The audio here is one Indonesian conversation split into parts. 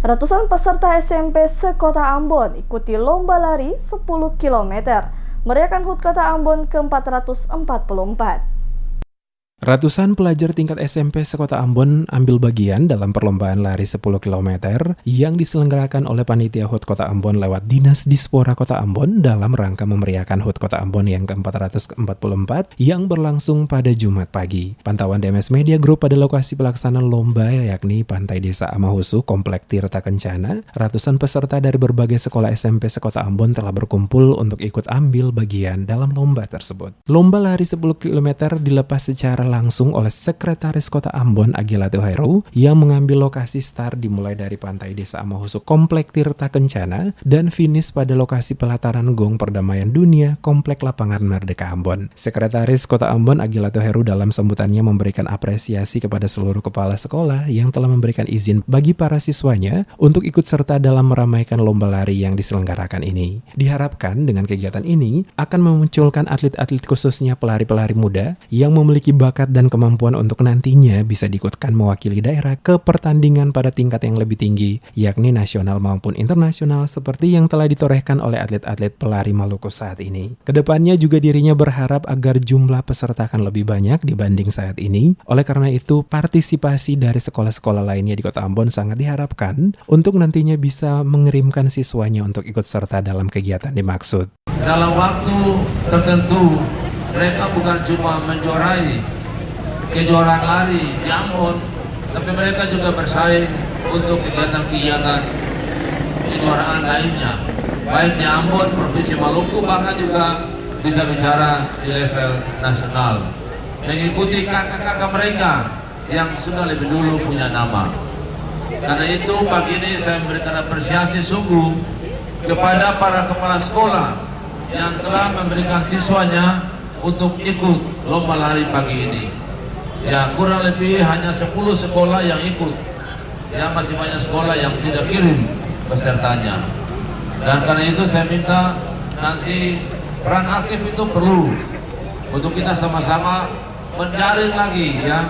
Ratusan peserta SMP sekota Ambon ikuti lomba lari 10 km, meriahkan HUT Kota Ambon ke-444. Ratusan pelajar tingkat SMP sekota Ambon ambil bagian dalam perlombaan lari 10 km yang diselenggarakan oleh Panitia HUT Kota Ambon lewat Dinas Dispora Kota Ambon dalam rangka memeriahkan HUT Kota Ambon yang ke-444 yang berlangsung pada Jumat pagi. Pantauan DMS Media Group pada lokasi pelaksanaan lomba yakni Pantai Desa Amahusu, Komplek Tirta Kencana, ratusan peserta dari berbagai sekolah SMP sekota Ambon telah berkumpul untuk ikut ambil bagian dalam lomba tersebut. Lomba lari 10 km dilepas secara langsung oleh Sekretaris Kota Ambon Agila Heru yang mengambil lokasi start dimulai dari Pantai Desa Amahusu Komplek Tirta Kencana dan finish pada lokasi pelataran Gong Perdamaian Dunia Komplek Lapangan Merdeka Ambon. Sekretaris Kota Ambon Agila Heru dalam sambutannya memberikan apresiasi kepada seluruh kepala sekolah yang telah memberikan izin bagi para siswanya untuk ikut serta dalam meramaikan lomba lari yang diselenggarakan ini. Diharapkan dengan kegiatan ini akan memunculkan atlet-atlet khususnya pelari-pelari muda yang memiliki bakat dan kemampuan untuk nantinya bisa diikutkan mewakili daerah ke pertandingan pada tingkat yang lebih tinggi, yakni nasional maupun internasional seperti yang telah ditorehkan oleh atlet-atlet pelari Maluku saat ini. Kedepannya juga dirinya berharap agar jumlah peserta akan lebih banyak dibanding saat ini. Oleh karena itu, partisipasi dari sekolah-sekolah lainnya di Kota Ambon sangat diharapkan untuk nantinya bisa mengirimkan siswanya untuk ikut serta dalam kegiatan dimaksud. Dalam waktu tertentu, mereka bukan cuma menjuarai kejuaraan lari di Ambon, tapi mereka juga bersaing untuk kegiatan-kegiatan kejuaraan lainnya, baik di Ambon, Provinsi Maluku, bahkan juga bisa bicara di level nasional, mengikuti kakak-kakak mereka yang sudah lebih dulu punya nama. Karena itu pagi ini saya memberikan apresiasi sungguh kepada para kepala sekolah yang telah memberikan siswanya untuk ikut lomba lari pagi ini. Ya, kurang lebih hanya 10 sekolah yang ikut. Ya, masih banyak sekolah yang tidak kirim pesertanya. Dan karena itu saya minta nanti peran aktif itu perlu untuk kita sama-sama menjaring lagi ya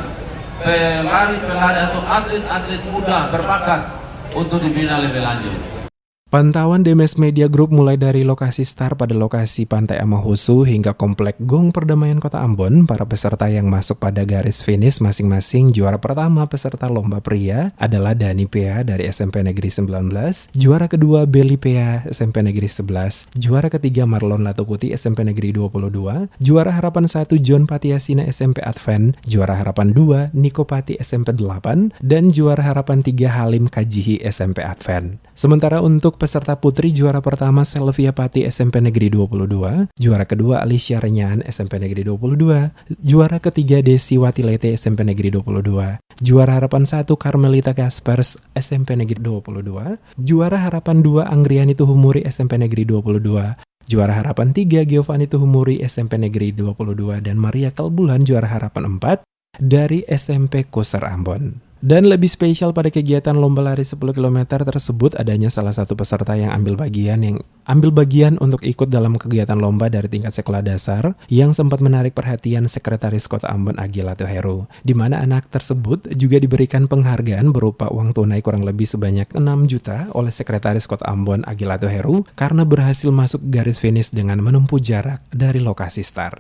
pelari-pelari atau atlet-atlet muda berbakat untuk dibina lebih lanjut. Pantauan DMS Media Group mulai dari lokasi start pada lokasi Pantai Amahusu hingga Komplek Gong Perdamaian Kota Ambon, para peserta yang masuk pada garis finish masing-masing. Juara pertama peserta lomba pria adalah Dani Pea dari SMP Negeri 19, juara kedua Beli Pea SMP Negeri 11, juara ketiga Marlon Latuputi SMP Negeri 22, juara harapan 1 John Patiasina SMP Advent, juara harapan 2 Niko Pati SMP 8, dan juara harapan 3 Halim Kajihi SMP Advent. Sementara untuk peserta putri, juara pertama Selvia Pati SMP Negeri 22, juara kedua Alicia Renyan SMP Negeri 22, juara ketiga Desi Watilete SMP Negeri 22, juara harapan 1 Carmelita Gaspers SMP Negeri 22, juara harapan 2 Anggriani Tuhumuri SMP Negeri 22, juara harapan 3 Giovanni Tuhumuri SMP Negeri 22, dan Maria Kalbulan juara harapan 4 dari SMP Koser Ambon. Dan lebih spesial pada kegiatan lomba lari 10 km tersebut adanya salah satu peserta yang ambil bagian untuk ikut dalam kegiatan lomba dari tingkat sekolah dasar yang sempat menarik perhatian Sekretaris Kota Ambon Agila Heru, di mana anak tersebut juga diberikan penghargaan berupa uang tunai kurang lebih sebanyak 6 juta oleh Sekretaris Kota Ambon Agila Heru karena berhasil masuk garis finish dengan menempuh jarak dari lokasi start.